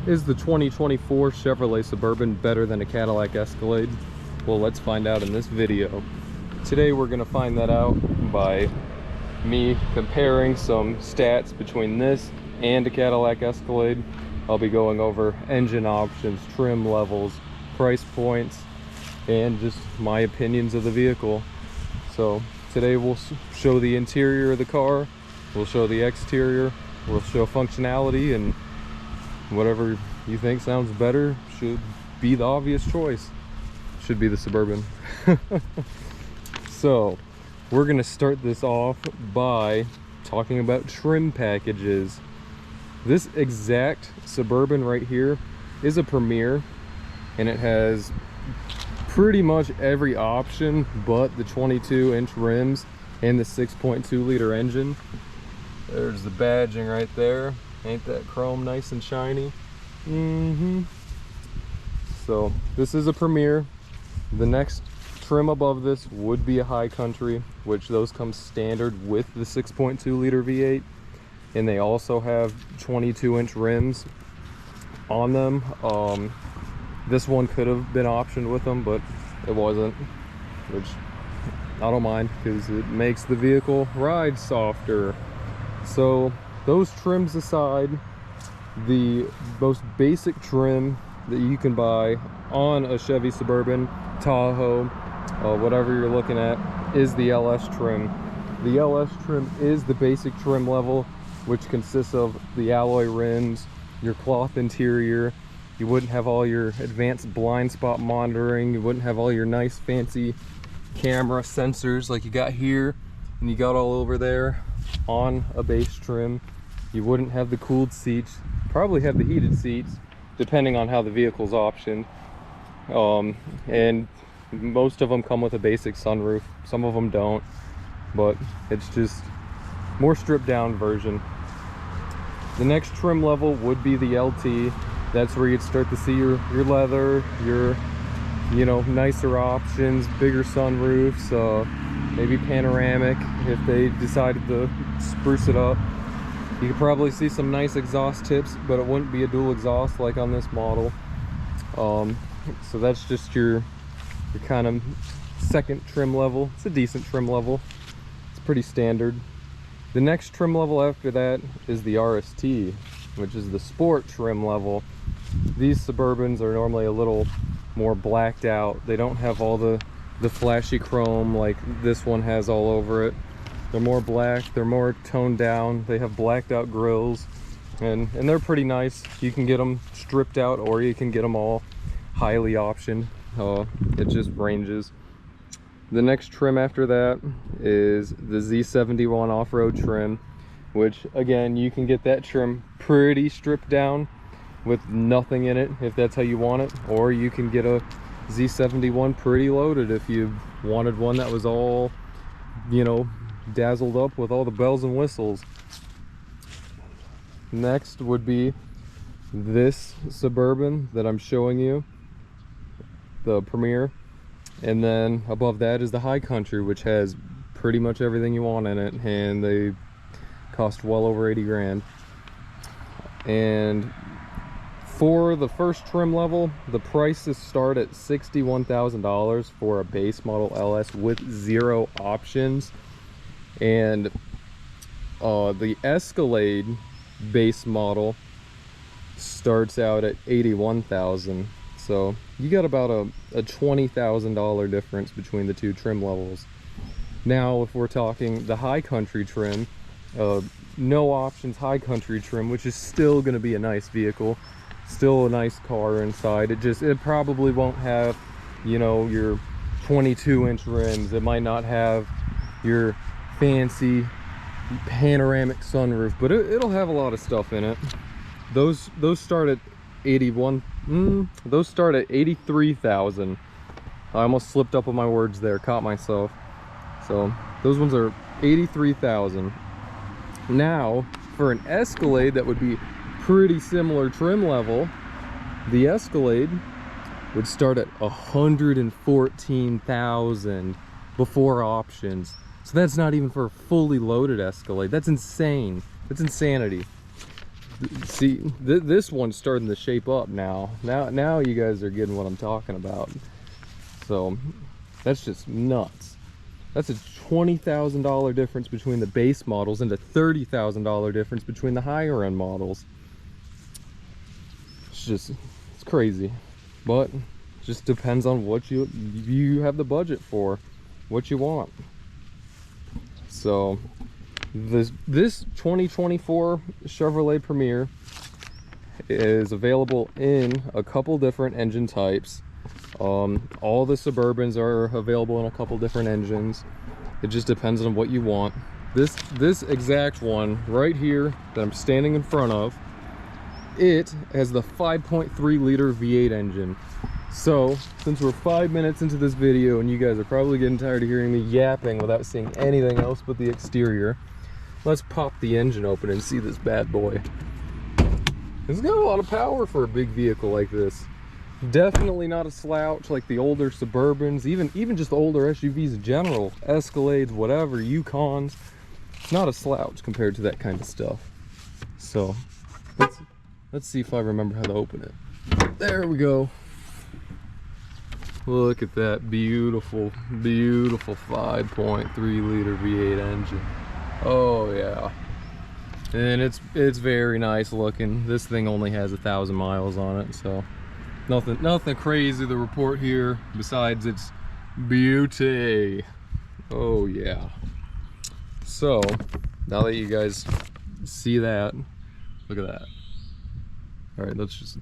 Is the 2024 Chevrolet Suburban better than a Cadillac Escalade? Well, let's find out in this video. Today we're going to find that out by me comparing some stats between this and a Cadillac Escalade. I'll be going over engine options, trim levels, price points, and just my opinions of the vehicle. So today we'll show the interior of the car, we'll show the exterior, we'll show functionality, and whatever you think sounds better should be the obvious choice. Should be the Suburban. So we're gonna start this off by talking about trim packages. This exact Suburban right here is a Premier, and it has pretty much every option but the 22-inch rims and the 6.2 liter engine. There's the badging right there. Ain't that chrome nice and shiny? So this is a Premier. The next trim above this would be a High Country, which those come standard with the 6.2 liter V8, and they also have 22-inch rims on them. This one could have been optioned with them, but it wasn't, which I don't mind because it makes the vehicle ride softer. So those trims aside, the most basic trim that you can buy on a Chevy Suburban, Tahoe, whatever you're looking at, is the LS trim. The LS trim is the basic trim level, which consists of the alloy rims, your cloth interior. You wouldn't have all your advanced blind spot monitoring. You wouldn't have all your nice fancy camera sensors like you got here and you got all over there on a base trim. You wouldn't have the cooled seats, probably have the heated seats depending on how the vehicle's optioned. And most of them come with a basic sunroof. Some of them don't, but it's just more stripped down version. The next trim level would be the LT. That's where you'd start to see your leather, your nicer options, bigger sunroofs, maybe panoramic if they decided to spruce it up. You could probably see some nice exhaust tips, but it wouldn't be a dual exhaust like on this model. So that's just your kind of second trim level. It's a decent trim level. It's pretty standard. The next trim level after that is the RST, which is the sport trim level. These Suburbans are normally a little more blacked out. They don't have all the flashy chrome like this one has all over it. They're more black, they're more toned down. They have blacked out grills, and they're pretty nice. You can get them stripped out or you can get them all highly optioned. It just ranges. The next trim after that is the Z71 off-road trim, which again, you can get that trim pretty stripped down with nothing in it if that's how you want it, or you can get a Z71 pretty loaded if you wanted one that was all, dazzled up with all the bells and whistles. Next would be this Suburban that I'm showing you, the Premier, and then above that is the High Country, which has pretty much everything you want in it, and they cost well over 80 grand. And for the first trim level, the prices start at $61,000 for a base model LS with 0 options. And the Escalade base model starts out at $81,000. So you got about a $20,000 difference between the two trim levels. Now, if we're talking the High Country trim, no options High Country trim, which is still going to be a nice vehicle, still a nice car inside. It probably won't have, your 22-inch rims. It might not have your fancy panoramic sunroof, but it'll have a lot of stuff in it. Those start at those start at 83,000. I almost slipped up on my words there, caught myself. So those ones are 83,000. Now for an Escalade that would be pretty similar trim level, the Escalade would start at 114,000 before options. So that's not even for a fully loaded Escalade. That's insane. That's insanity. See, this one's starting to shape up now. Now you guys are getting what I'm talking about. So that's just nuts. That's a $20,000 difference between the base models and a $30,000 difference between the higher end models. It's crazy, but it just depends on what you have the budget for, what you want. So this 2024 Chevrolet Premier is available in a couple different engine types. All the Suburbans are available in a couple different engines. It just depends on what you want. This exact one right here that I'm standing in front of, it has the 5.3 liter V8 engine. So since we're 5 minutes into this video and you guys are probably getting tired of hearing me yapping without seeing anything else but the exterior, let's pop the engine open and see this bad boy. It's got a lot of power for a big vehicle like this. Definitely not a slouch like the older Suburbans, even just the older SUVs in general, Escalades, whatever, Yukons. It's not a slouch compared to that kind of stuff. So let's see if I remember how to open it. There we go. Look at that beautiful, beautiful 5.3 liter V8 engine. Oh yeah. And it's very nice looking. This thing only has 1,000 miles on it, so nothing crazy to report here besides its beauty. Oh yeah. So now that you guys see that, look at that. All right, let's just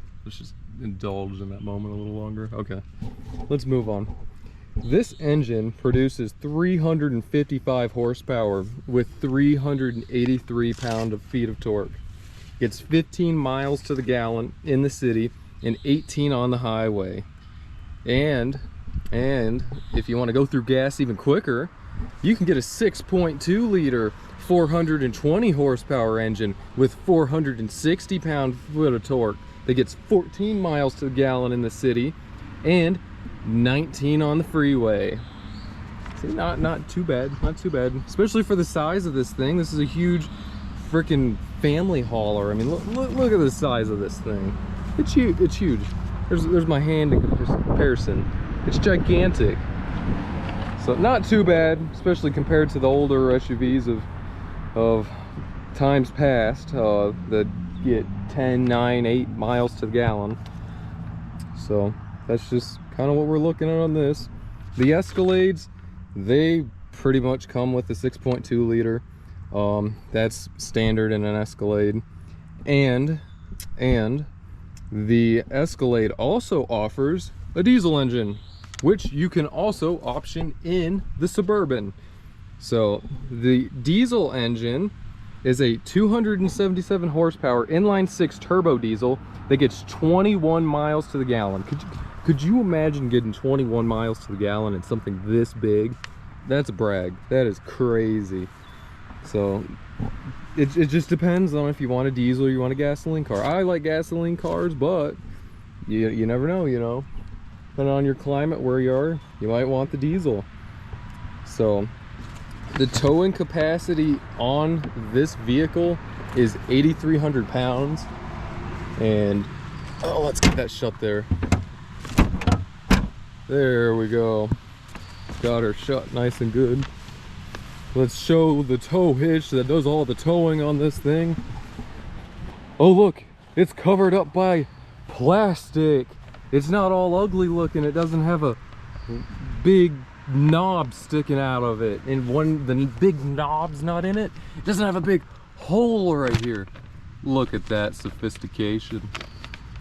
indulge in that moment a little longer. Okay, let's move on. This engine produces 355 horsepower with 383 pound-feet of torque. It's 15 miles to the gallon in the city and 18 on the highway. And if you want to go through gas even quicker, you can get a 6.2 liter 420 horsepower engine with 460 pound-foot of torque that gets 14 miles to the gallon in the city and 19 on the freeway. See, not too bad, not too bad, especially for the size of this thing. This is a huge freaking family hauler. I mean, look at the size of this thing. It's huge. It's huge. There's my hand in comparison. It's gigantic. So not too bad, especially compared to the older SUVs of times past that get 10, 9, 8 miles to the gallon. So that's just kind of what we're looking at on this. The Escalades, they pretty much come with the 6.2 liter. That's standard in an Escalade. And the Escalade also offers a diesel engine, which you can also option in the Suburban. So the diesel engine is a 277 horsepower inline 6 turbo diesel that gets 21 miles to the gallon. Could you imagine getting 21 miles to the gallon in something this big? That's a brag. That is crazy. So it just depends on if you want a diesel or you want a gasoline car. I like gasoline cars, but you never know, you know. Depending on your climate, where you are, you might want the diesel. So the towing capacity on this vehicle is 8,300 pounds. And oh, let's get that shut there. There we go. Got her shut nice and good. Let's show the tow hitch that does all the towing on this thing. Oh look, it's covered up by plastic. It's not all ugly looking. It doesn't have a big knob sticking out of it, and the big knob's not in it. It doesn't have a big hole right here. Look at that sophistication.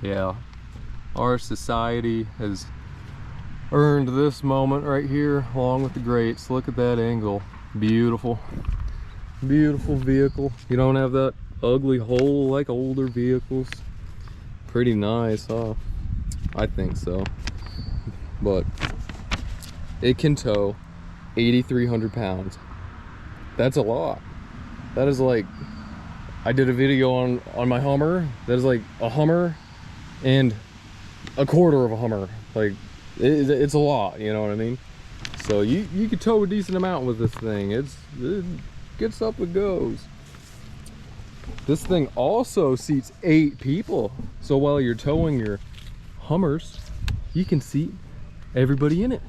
Yeah, our society has earned this moment right here along with the greats. Look at that angle. Beautiful, beautiful vehicle. You don't have that ugly hole like older vehicles. Pretty nice, huh? I think so. But it can tow 8,300 pounds. That's a lot. That is like, I did a video on my Hummer. That is like a Hummer and a quarter of a Hummer. Like it's a lot, you know what I mean? So you could tow a decent amount with this thing. It gets up and goes. This thing also seats 8 people. So while you're towing your Hummers, you can seat everybody in it.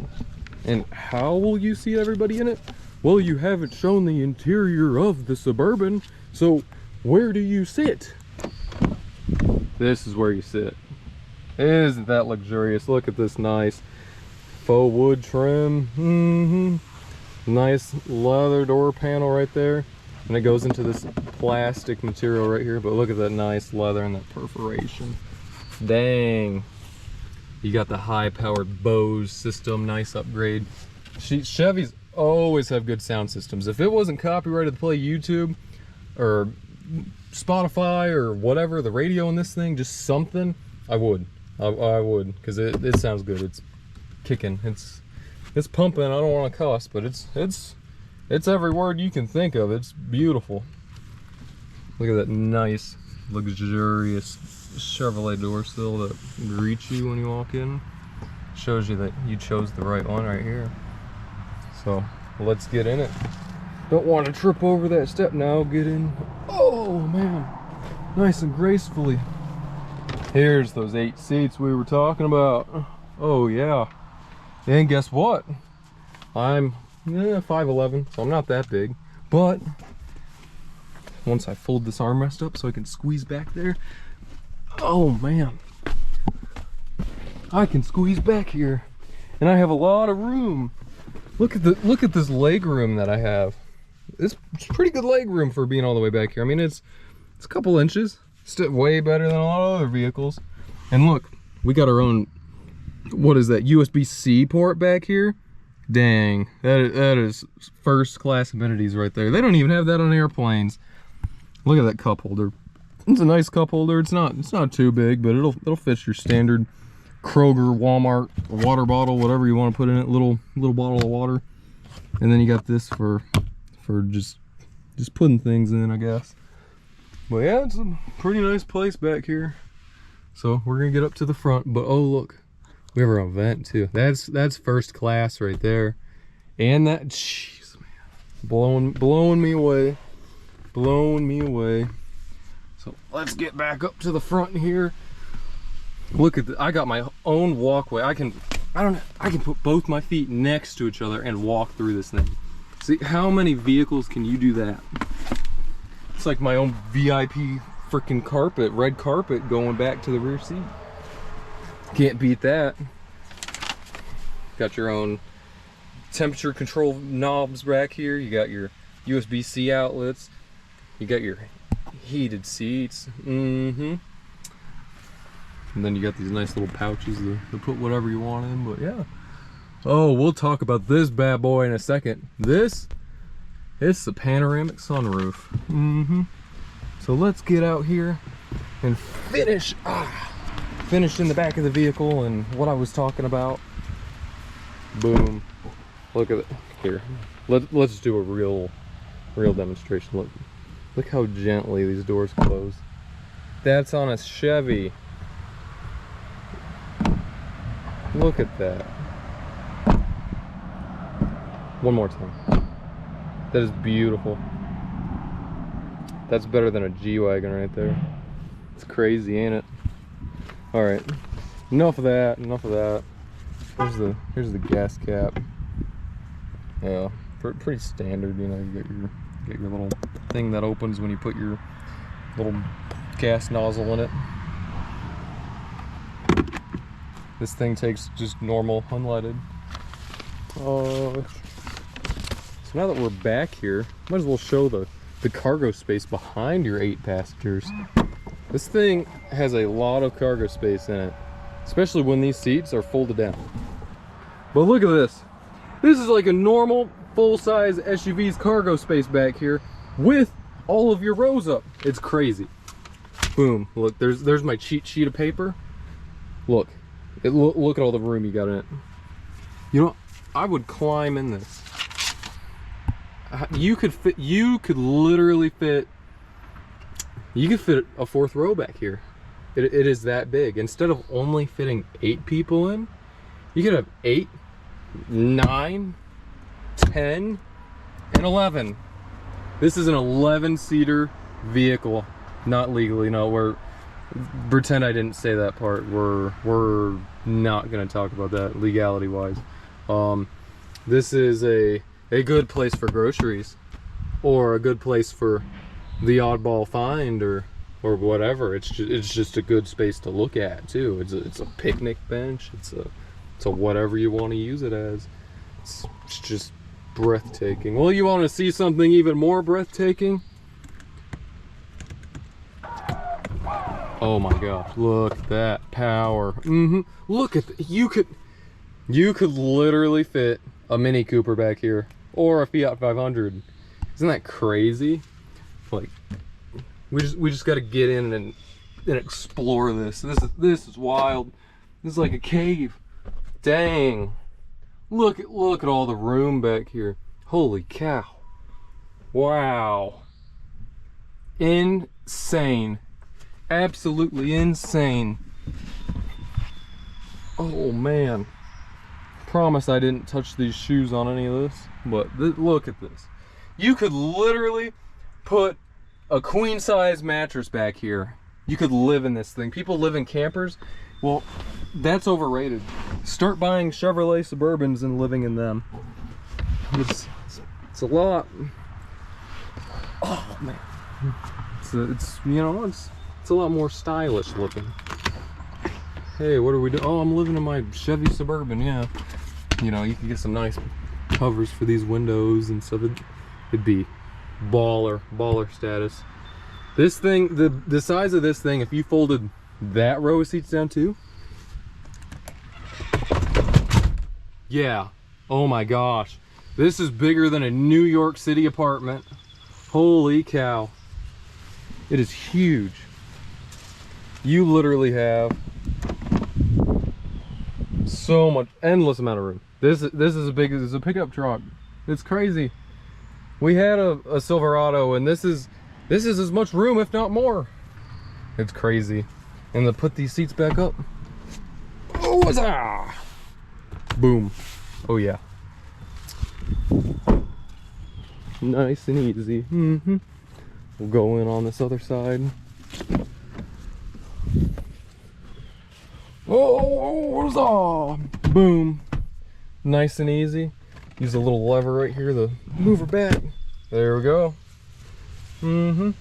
And how will you seat everybody in it? Well, you haven't shown the interior of the Suburban, so where do you sit? This is where you sit. Isn't that luxurious? Look at this nice faux wood trim. Nice leather door panel right there. And it goes into this plastic material right here, but look at that nice leather and that perforation. Dang. You got the high-powered Bose system, nice upgrade. Chevys always have good sound systems. If it wasn't copyrighted to play YouTube or Spotify or whatever, the radio in this thing, just something, I would, because it sounds good. It's kicking, it's pumping. I don't want to cuss, but it's every word you can think of. It's beautiful. Look at that nice, luxurious Chevrolet door sill that greets you when you walk in. Shows you that you chose the right one right here. So let's get in it. Don't want to trip over that step now. Get in. Oh man, nice and gracefully. Here's those 8 seats we were talking about. Oh yeah. And guess what? I'm 5'11", so I'm not that big, but once I fold this armrest up so I can squeeze back there, oh man, I can squeeze back here, and I have a lot of room. Look at this leg room that I have. It's pretty good leg room for being all the way back here. I mean, it's a couple inches. It's way better than a lot of other vehicles. And look, we got our own, what is that, USB-C port back here? Dang, that is first class amenities right there. They don't even have that on airplanes. Look at that cup holder. It's a nice cup holder. It's not too big, but it'll fit your standard Kroger, Walmart water bottle, whatever you want to put in it. Little bottle of water. And then you got this for just putting things in, I guess. But yeah, it's a pretty nice place back here. So we're gonna get up to the front. But oh look, we have our own vent too. That's first class right there. And that, jeez, man, blowing me away. Blowing me away. So let's get back up to the front here. Look at I got my own walkway. I can put both my feet next to each other and walk through this thing. See, how many vehicles can you do that? It's like my own VIP freaking carpet, red carpet going back to the rear seat. Can't beat that. Got your own temperature control knobs back here. You got your USB-C outlets. You got your heated seats. And then you got these nice little pouches to put whatever you want in, but yeah. Oh, we'll talk about this bad boy in a second. It's the panoramic sunroof. So let's get out here and finish in the back of the vehicle and what I was talking about. Boom. Look at it here. Let's do a real demonstration. Look how gently these doors close. That's on a Chevy. Look at that. One more time. That is beautiful. That's better than a G-Wagon right there. It's crazy, ain't it? Alright. Enough of that. Here's the gas cap. Yeah, pretty standard, you know. You get your little thing that opens when you put your little gas nozzle in it. This thing takes just normal unleaded. So now that we're back here, might as well show the cargo space behind your 8 passengers. This thing has a lot of cargo space in it, especially when these seats are folded down. But look at this. This is like a normal full-size SUV's cargo space back here with all of your rows up. It's crazy. Boom. Look, there's my cheat sheet of paper. Look. Look at all the room you got in it. You know, I would climb in this. You could literally fit a 4th row back here. It is that big. Instead of only fitting 8 people in, you could have 8, 9, 10, and 11. This is an 11-seater vehicle. Not legally, no. We're pretend I didn't say that part. We're not gonna talk about that legality wise. This is a good place for groceries, or a good place for the oddball find, or whatever. It's just a good space to look at too. It's a picnic bench. It's a whatever you want to use it as. It's just breathtaking. Well, you want to see something even more breathtaking? Oh my gosh, look at that power. Look at you could literally fit a Mini Cooper back here, or a Fiat 500. Isn't that crazy? Like, we just got to get in and explore this. This is wild. This is like a cave. Dang. Look at all the room back here. Holy cow. Wow. Insane. Absolutely insane. Oh man. Promise I didn't touch these shoes on any of this, but look at this. You could literally put a queen size mattress back here. You could live in this thing. People live in campers. Well, that's overrated. Start buying Chevrolet Suburbans and living in them. It's a lot. Oh man. It's you know, it's a lot more stylish looking. Hey, what are we doing? Oh, I'm living in my Chevy Suburban, yeah. You know, you can get some nice covers for these windows and stuff. It'd be baller status. This thing, the size of this thing, if you folded that row of seats down too. Yeah, oh my gosh. This is bigger than a New York City apartment. Holy cow. It is huge. You literally have so much, endless amount of room. This is a pickup truck. It's crazy. We had a Silverado, and this is as much room, if not more. It's crazy. And to put these seats back up. Oh, huzzah! Boom. Oh yeah. Nice and easy. We'll go in on this other side. Oh, huzzah! Boom. Nice and easy. Use a little lever right here to move her back. There we go. That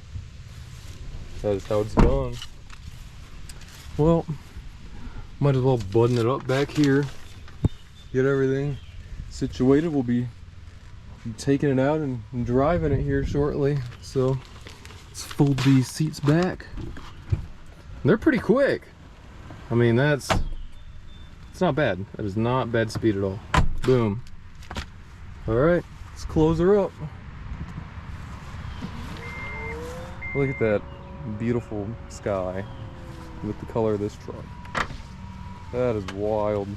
is how it's done. Well, might as well button it up back here. Get everything situated. We'll be taking it out and driving it here shortly. So let's fold these seats back. They're pretty quick. I mean, it's not bad. That is not bad speed at all. Boom. All right, let's close her up. Look at that beautiful sky with the color of this truck. That is wild.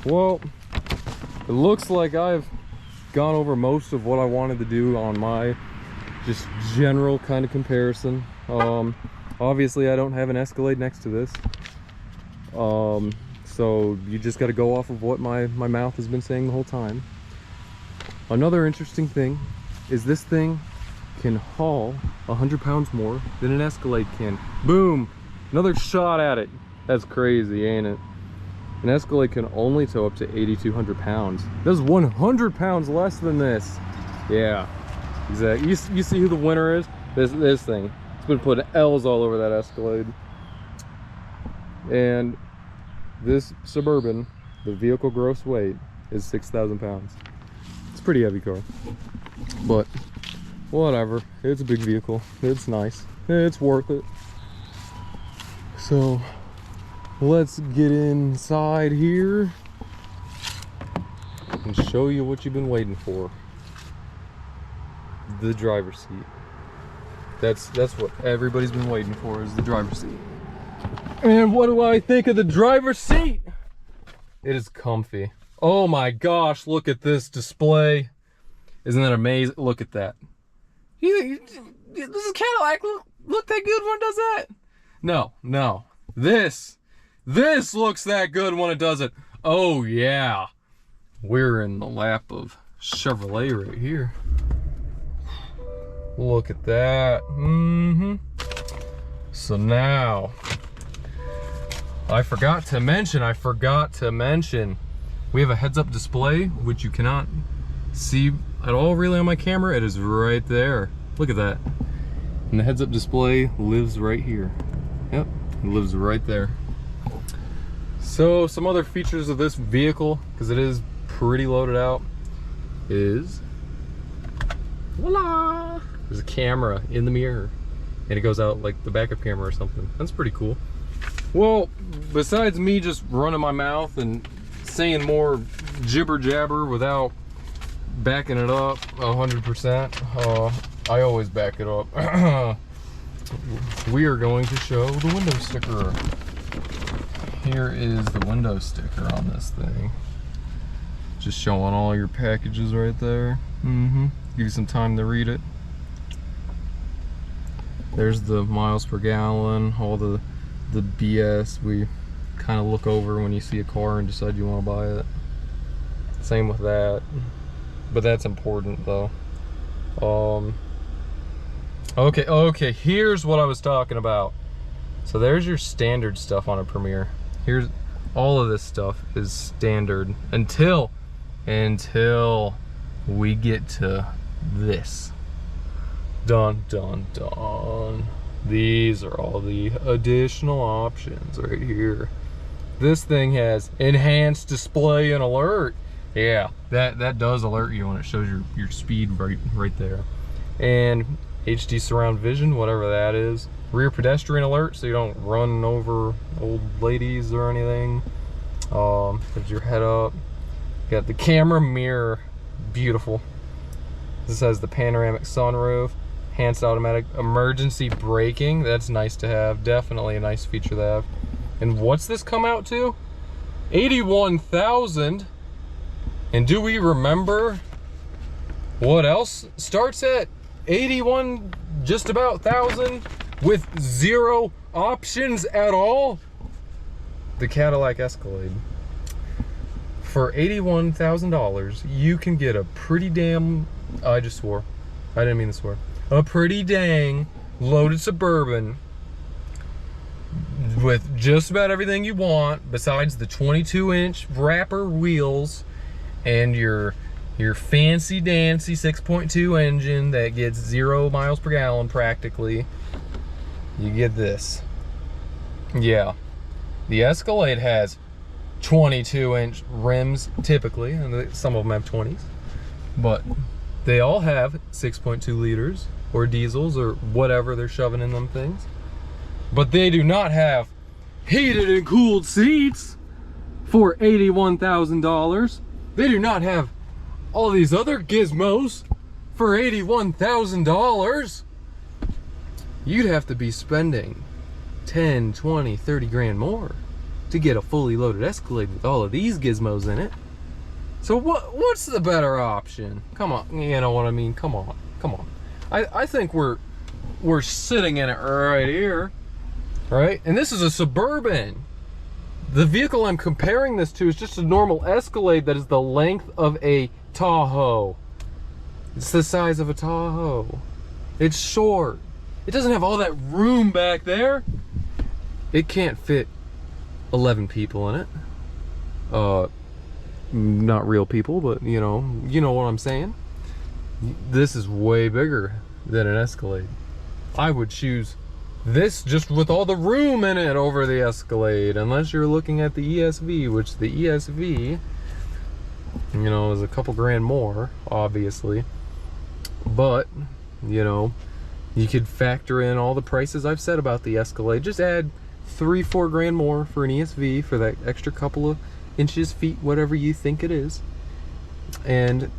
Well, it looks like I've gone over most of what I wanted to do on my just general kind of comparison. Obviously I don't have an Escalade next to this. So you just got to go off of what my mouth has been saying the whole time. Another interesting thing is this thing can haul 100 pounds more than an Escalade can. Boom! Another shot at it. That's crazy, ain't it? An Escalade can only tow up to 8,200 pounds. That's 100 pounds less than this. Yeah, exactly. You see who the winner is? This thing. It's been putting L's all over that Escalade. And this Suburban, the vehicle gross weight is 6,000 pounds. It's a pretty heavy car, but whatever. It's a big vehicle. It's nice. It's worth it. So let's get inside here and show you what you've been waiting for. The driver's seat. That's what everybody's been waiting for, is the driver's seat. And what do I think of the driver's seat? It is comfy. Oh my gosh, look at this display. Isn't that amazing? Look at that. This is Cadillac. Look that good when it does that. No. This looks that good when it does it. Oh yeah. We're in the lap of Chevrolet right here. Look at that. So now, I forgot to mention, we have a heads-up display, which you cannot see at all really on my camera. It is right there. Look at that. And the heads-up display lives right here. Yep, it lives right there. So some other features of this vehicle, because it is pretty loaded out, is voila! There's a camera in the mirror, and it goes out like the backup camera or something. That's pretty cool. Well, besides me just running my mouth and saying more jibber jabber without backing it up 100%, I always back it up. We are going to show the window sticker. Here is the window sticker on this thing. Just showing all your packages right there. Give you some time to read it. There's the miles per gallon, all the BS we kind of look over when you see a car and decide you want to buy it. Same with that, but that's important though. Okay, here's what I was talking about. So there's your standard stuff on a Premier. Here's all of this stuff is standard until we get to this. Dun dun dun. These are all the additional options right here. This thing has enhanced display and alert. Yeah, that does alert you when it shows your speed right there. And HD surround vision, whatever that is. Rear pedestrian alert, so you don't run over old ladies or anything. There's your head up. Got the camera mirror, beautiful. This has the panoramic sunroof, enhanced automatic emergency braking. That's nice to have, definitely a nice feature to have. And what's this come out to? 81,000. And do we remember what else starts at 81 just about thousand with zero options at all? The Cadillac Escalade. For $81,000, you can get a pretty damn, I just swore, I didn't mean to swear, a pretty dang loaded Suburban with just about everything you want besides the 22-inch wrapper wheels and your fancy dancy 6.2 engine that gets 0 miles per gallon practically. You get this. Yeah, the Escalade has 22-inch rims typically, and some of them have 20s, but they all have 6.2 liters or diesels or whatever they're shoving in them things. But they do not have heated and cooled seats for $81,000. They do not have all these other gizmos for $81,000. You'd have to be spending 10, 20, 30 grand more to get a fully loaded Escalade with all of these gizmos in it. So what's the better option? Come on, you know what I mean? Come on. I think we're sitting in it right here, right? And this is a Suburban. The vehicle I'm comparing this to is just a normal Escalade that is the length of a Tahoe. It's the size of a Tahoe. It's short. It doesn't have all that room back there. It can't fit 11 people in it. Not real people, but you know what I'm saying. This is way bigger than an Escalade. I would choose this just with all the room in it over the Escalade, unless you're looking at the ESV, which the ESV, you know, is a couple grand more, obviously. But, you know, you could factor in all the prices I've said about the Escalade. Just add 3-4 grand more for an ESV for that extra couple of inches, feet, whatever you think it is. And,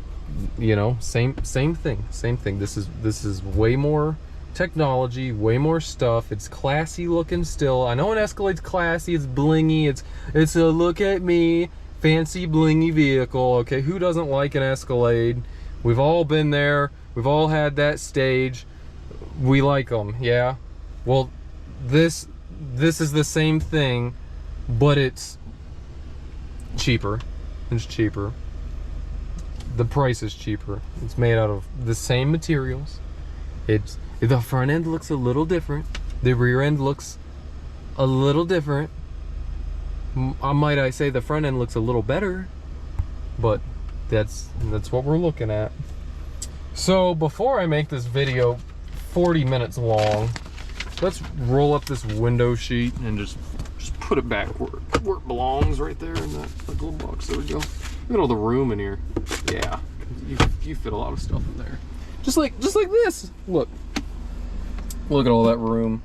you know, same thing. This is way more technology, way more stuff. It's classy looking still. I know an Escalade's classy, it's blingy, it's a look at me fancy blingy vehicle. Okay, who doesn't like an Escalade? We've all been there, we've all had that stage. We like them, yeah. Well, this is the same thing, but it's cheaper. It's cheaper. The price is cheaper. It's made out of the same materials, The front end looks a little different. The rear end looks a little different. Might I say the front end looks a little better, but that's what we're looking at. So before I make this video 40 minutes long, let's roll up this window sheet and just put it back where it belongs, right there in that little box. There we go. Look at all the room in here. Yeah, you fit a lot of stuff in there. Just like this. Look at all that room.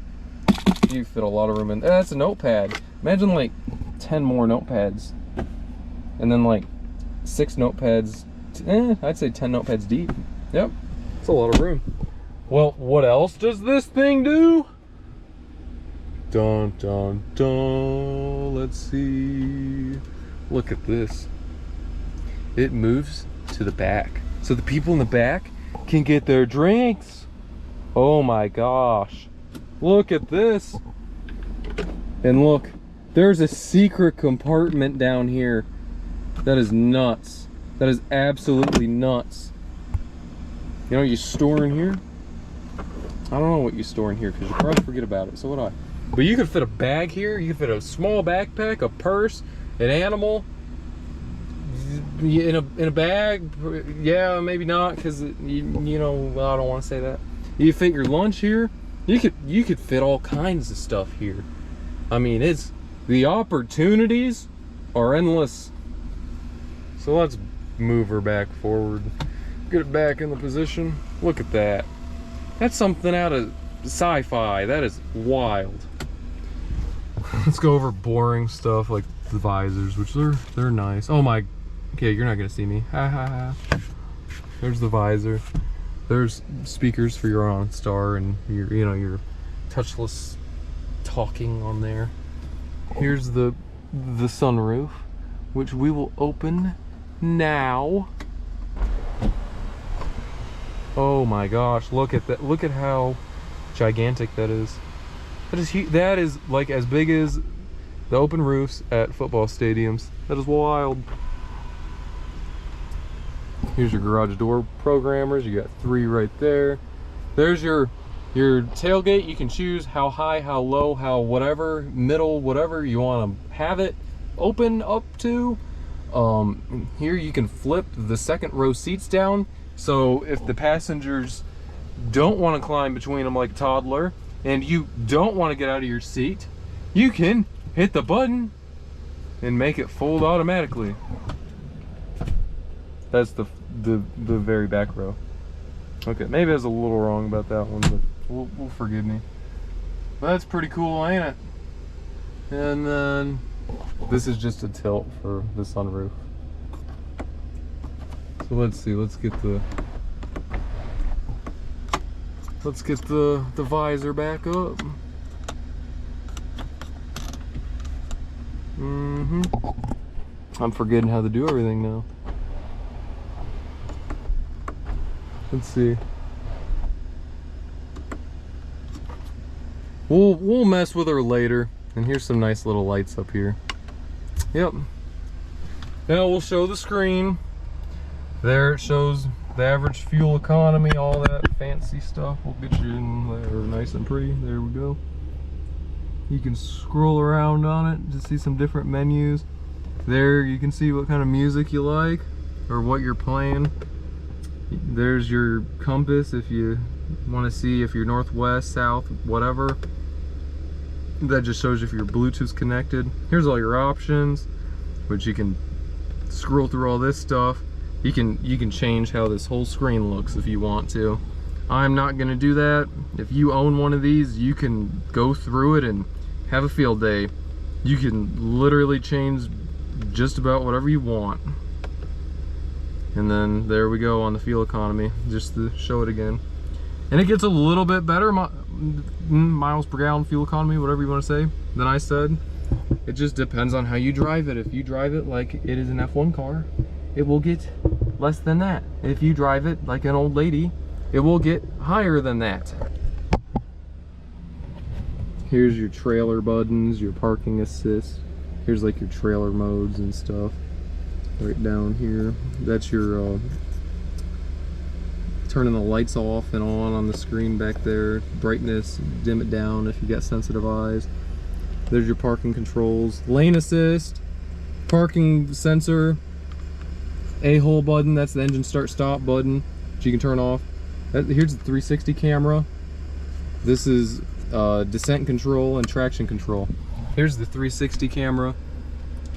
You fit a lot of room in. That's a notepad. Imagine like 10 more notepads, and then like 6 notepads. I'd say 10 notepads deep. Yep, it's a lot of room. Well, what else does this thing do? Dun dun dun. Let's see. Look at this. It moves to the back, so the people in the back can get their drinks. Oh my gosh. Look at this. And look, there's a secret compartment down here. That is nuts. That is absolutely nuts. You know what you store in here? I don't know what you store in here because you probably forget about it. So would I. But you could fit a bag here. You could fit a small backpack, a purse, an animal in a bag. Yeah, maybe not, because you know, I don't want to say that. You fit your lunch here. You could fit all kinds of stuff here. I mean, the opportunities are endless. So let's move her back forward. Get it back in the position. Look at that. That's something out of sci-fi. That is wild. Let's go over boring stuff like the visors, which they're nice. Oh my, okay, you're not gonna see me. Ha ha ha. There's the visor. There's speakers for your OnStar and your touchless talking on there. Here's the sunroof, which we will open now. Oh my gosh, look at that. Look at how gigantic that is. That is huge. That is like as big as the open roofs at football stadiums. That is wild. Here's your garage door programmers. You got 3 right there. There's your tailgate. You can choose how high, how low, how whatever, middle, whatever you want to have it open up to. Here you can flip the second row seats down. So if the passengers don't want to climb between them like a toddler, and you don't want to get out of your seat, you can hit the button and make it fold automatically. That's the very back row. Okay, maybe I was a little wrong about that one, but we'll forgive me. But that's pretty cool, ain't it? And then this is just a tilt for the sunroof. So let's see, let's get the visor back up. I'm forgetting how to do everything now. Let's see. We'll mess with her later. And here's some nice little lights up here. Yep. Now we'll show the screen. There it shows the average fuel economy, all that fancy stuff. We'll get you in there nice and pretty. There we go. You can scroll around on it to see some different menus. There you can see what kind of music you like or what you're playing. There's your compass if you want to see if you're northwest, south, whatever. That just shows you if your Bluetooth's connected. Here's all your options, which you can scroll through all this stuff. You can change how this whole screen looks if you want to. I'm not gonna do that. If you own one of these, you can go through it and have a field day. You can literally change just about whatever you want. And then there we go on the fuel economy, just to show it again. And it gets a little bit better, miles per gallon fuel economy, whatever you want to say, than I said. It just depends on how you drive it. If you drive it like it is an F1 car, it will get less than that. If you drive it like an old lady, it will get higher than that. Here's your trailer buttons, your parking assist. Here's like your trailer modes and stuff. Right down here, that's your turning the lights off and on the screen back there. Brightness, dim it down if you got sensitive eyes. There's your parking controls. Lane assist, parking sensor, A-hole button, that's the engine start stop button, which you can turn off. Here's the 360 camera. This is descent control and traction control. Here's the 360 camera.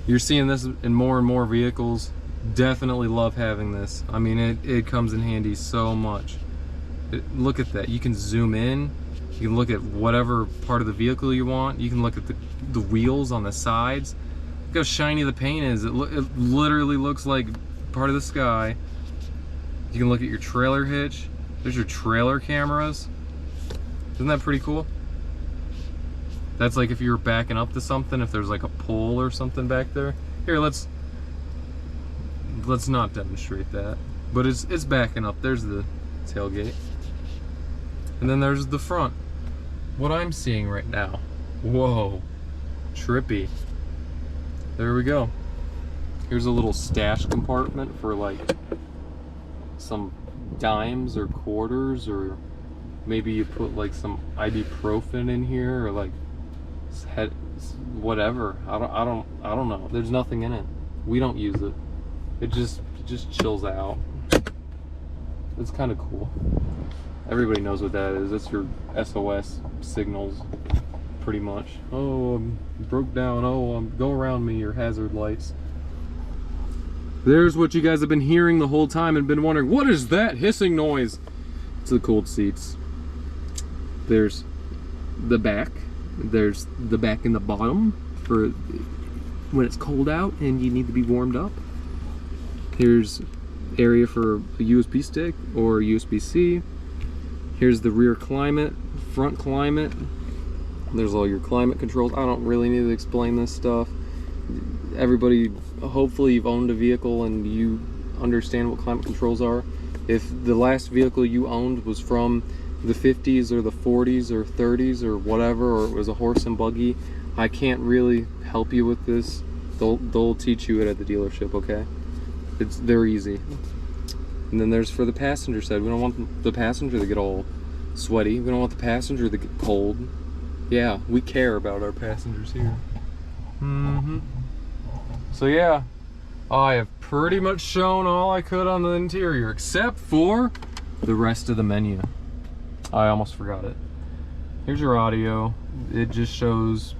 You're seeing this in more and more vehicles. Definitely love having this. I mean, it comes in handy so much. Look at that. You can zoom in. You can look at whatever part of the vehicle you want. You can look at the wheels on the sides. Look how shiny the paint is. It literally looks like part of the sky. You can look at your trailer hitch. There's your trailer cameras. Isn't that pretty cool? That's like if you were backing up to something, if there's like a pole or something back there. Here, let's not demonstrate that. But it's backing up. There's the tailgate. And then there's the front. What I'm seeing right now. Whoa. Trippy. There we go. Here's a little stash compartment for like some dimes or quarters, or maybe you put like some ibuprofen in here, or like whatever. I don't know. There's nothing in it. We don't use it. It just chills out. It's kind of cool. Everybody knows what that is. That's your SOS signals, pretty much. Oh, I'm broke down. Oh, go around me, your hazard lights. There's what you guys have been hearing the whole time and been wondering, what is that hissing noise? It's the cold seats. There's the back. There's the back and the bottom for when it's cold out and you need to be warmed up. Here's area for a USB stick or USB-C. Here's the rear climate, front climate. There's all your climate controls. I don't really need to explain this stuff. Everybody, hopefully you've owned a vehicle and you understand what climate controls are. If the last vehicle you owned was from the 50s or the 40s or 30s or whatever, or it was a horse and buggy, I can't really help you with this. They'll teach you it at the dealership, okay? They're easy. And then there's for the passenger side. We don't want the passenger to get all sweaty. We don't want the passenger to get cold. Yeah, we care about our passengers here. So yeah, I have pretty much shown all I could on the interior, except for the rest of the menu. I almost forgot it. Here's your audio. It just shows,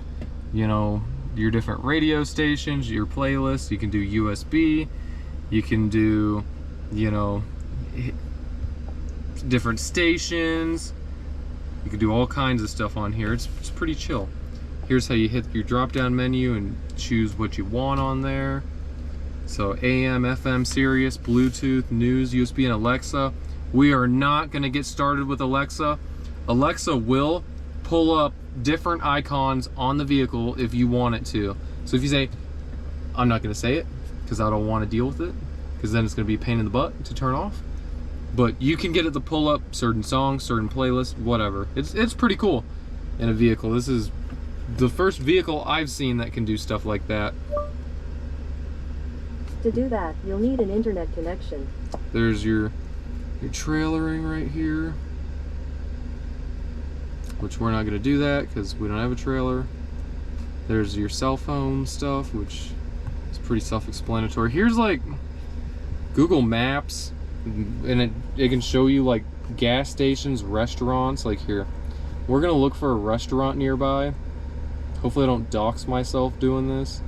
you know, your different radio stations, your playlists. You can do USB. You can do, you know, different stations. You can do all kinds of stuff on here. It's pretty chill. Here's how you hit your drop down menu and choose what you want on there. So AM, FM, Sirius, Bluetooth, news, USB, and Alexa. We are not going to get started with Alexa. Alexa will pull up different icons on the vehicle if you want it to. So if you say, I'm not going to say it because I don't want to deal with it, because then it's going to be a pain in the butt to turn off. But you can get it to pull up certain songs, certain playlists, whatever. It's pretty cool in a vehicle. This is the first vehicle I've seen that can do stuff like that. To do that, you'll need an internet connection. There's your trailering right here, which we're not going to do that because we don't have a trailer. There's your cell phone stuff, which is pretty self-explanatory. Here's like Google Maps, and it can show you like gas stations, restaurants. Like here, we're going to look for a restaurant nearby. Hopefully I don't dox myself doing this.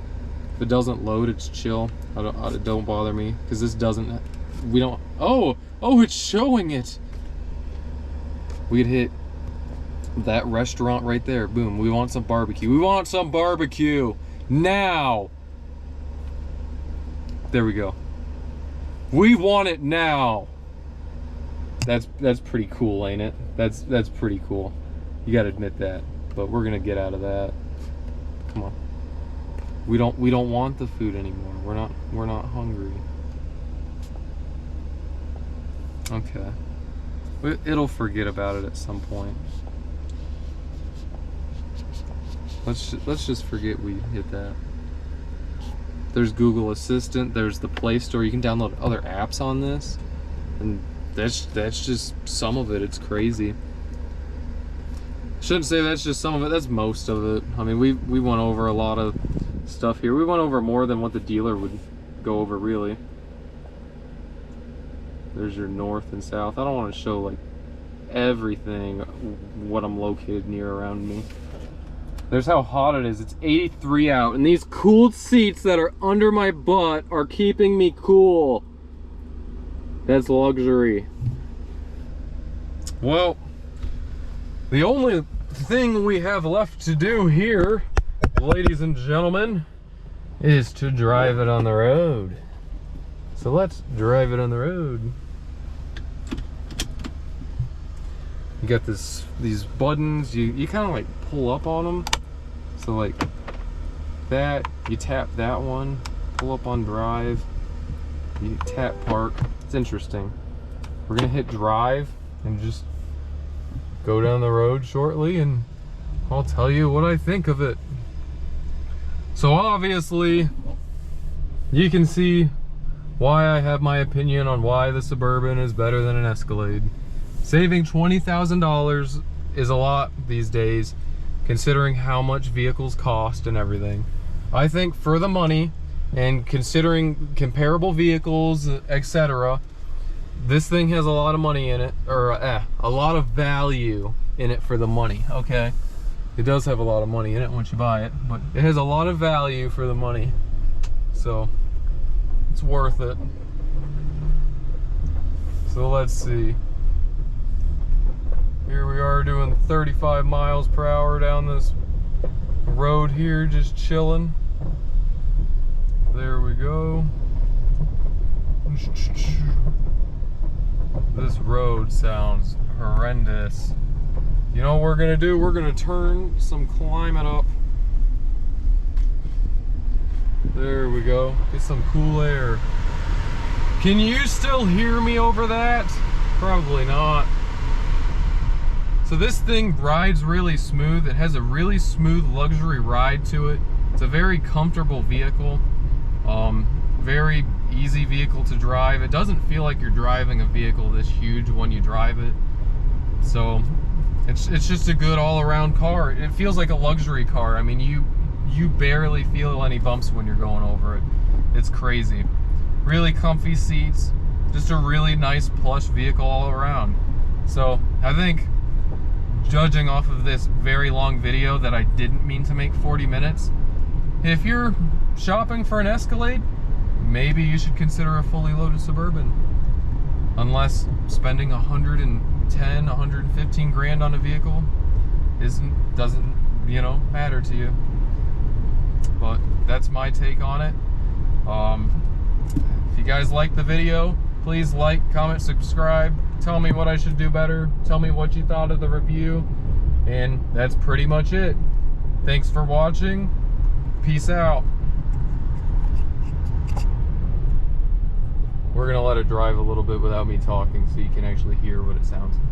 If it doesn't load, it's chill. It don't bother me because this doesn't. We don't. Oh, it's showing it. We could hit that restaurant right there. Boom. We want some barbecue. We want some barbecue now. There we go. We want it now. That's pretty cool, ain't it? That's pretty cool. You gotta admit that. But we're gonna get out of that. Come on. We don't want the food anymore. We're not hungry. Okay. It'll forget about it at some point. Let's just forget we hit that. There's Google Assistant. There's the Play Store. You can download other apps on this, and that's just some of it. It's crazy. Shouldn't say that's just some of it, that's most of it. I mean, we went over a lot of stuff here. We went over more than what the dealer would go over, really. There's your north and south. I don't want to show like everything what I'm located near around me. There's how hot it is. It's 83 out, and these cooled seats that are under my butt are keeping me cool. That's luxury. Well, the only thing we have left to do here, ladies and gentlemen, is to drive it on the road. So let's drive it on the road. You got these buttons, you kind of like pull up on them. So like that, you tap that one, pull up on drive, you tap park. It's interesting. We're gonna hit drive and just go down the road shortly, and I'll tell you what I think of it. So obviously you can see why I have my opinion on why the Suburban is better than an Escalade. Saving $20,000 is a lot these days, considering how much vehicles cost and everything. I think for the money, and considering comparable vehicles, etc., this thing has a lot of money in it, or a lot of value in it for the money, okay? It does have a lot of money in it once you buy it, but it has a lot of value for the money. So, it's worth it. So let's see. Here we are doing 35 miles per hour down this road here, just chilling. There we go. This road sounds horrendous. You know what we're gonna do? We're gonna turn some climate up. There we go. Get some cool air. Can you still hear me over that? Probably not. So this thing rides really smooth. It has a really smooth luxury ride to it. It's a very comfortable vehicle. Very easy vehicle to drive. It doesn't feel like you're driving a vehicle this huge when you drive it. So it's just a good all-around car. It feels like a luxury car. I mean, you barely feel any bumps when you're going over it. It's crazy. Really comfy seats. Just a really nice plush vehicle all around. So I think, judging off of this very long video that I didn't mean to make 40 minutes, if you're shopping for an Escalade, maybe you should consider a fully loaded Suburban. Unless spending 110, 115 grand on a vehicle doesn't, you know, matter to you. But that's my take on it. If you guys like the video, please like, comment, subscribe. Tell me what I should do better. Tell me what you thought of the review. And that's pretty much it. Thanks for watching. Peace out. We're gonna let it drive a little bit without me talking so you can actually hear what it sounds like.